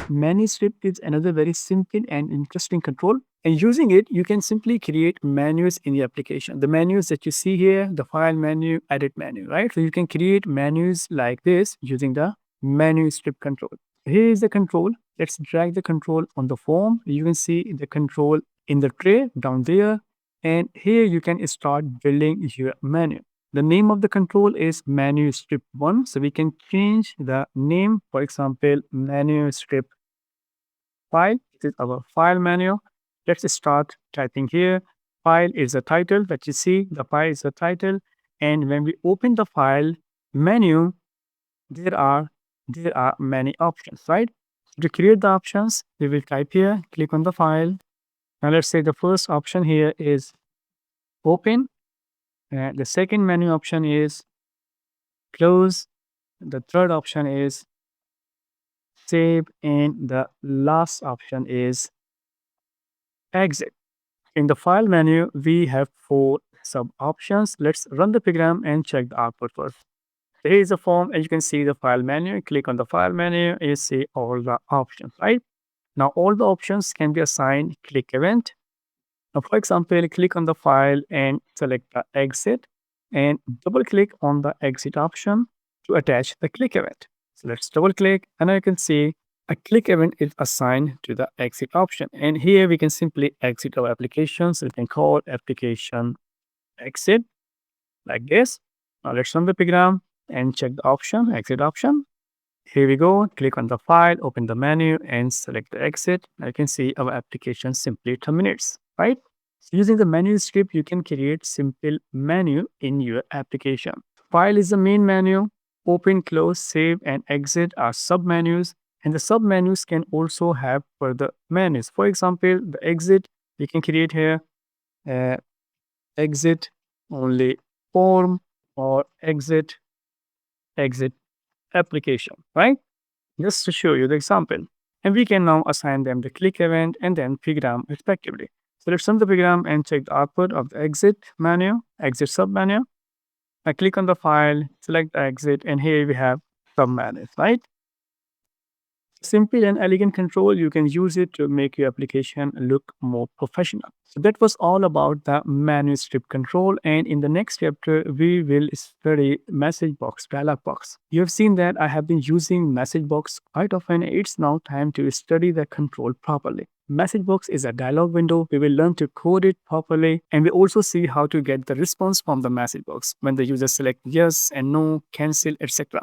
MenuStrip is another very simple and interesting control. And using it, you can simply create menus in the application. The menus that you see here, the file menu, edit menu, right? So you can create menus like this using the MenuStrip control. Here is the control. Let's drag the control on the form. You can see the control in the tray down there. And here you can start building your menu. The name of the control is MenuStrip1. So we can change the name, for example, MenuStrip file. This is our file menu. Let's start typing here. File is the title that you see. The file is the title. And when we open the file menu, there are many options, right? To create the options, we will type here, click on the file. Now let's say the first option here is open. And the second menu option is close. The third option is save. And the last option is exit. In the file menu, we have 4 sub options. Let's run the program and check the output first. Here is the form, and you can see the file menu. Click on the file menu, you see all the options, right? Now, all the options can be assigned click event. Now, for example, click on the file and select the exit and double click on the exit option to attach the click event. So let's double click, and now you can see a click event is assigned to the exit option. And here we can simply exit our application. So we can call application exit like this. Now let's run the program and check the option, exit option. Here we go, click on the file, open the menu and select the exit. Now you can see our application simply terminates, right? So using the MenuStrip, you can create simple menu in your application. File is the main menu, open, close, save and exit are submenus. And the submenus can also have further menus. For example, the exit, you can create here exit only form or exit application, right? Just to show you the example. And we can now assign them the click event and then program respectively. So let's run the program and check the output of the exit menu, exit submenu. I click on the file, select the exit, and here we have submenus, right? Simple and elegant control, you can use it to make your application look more professional. So that was all about the MenuStrip control. And in the next chapter, we will study message box, dialog box. You have seen that I have been using message box quite often. It's now time to study the control properly. Message box is a dialog window. We will learn to code it properly, and we also see how to get the response from the message box when the user select yes and no, cancel, etc.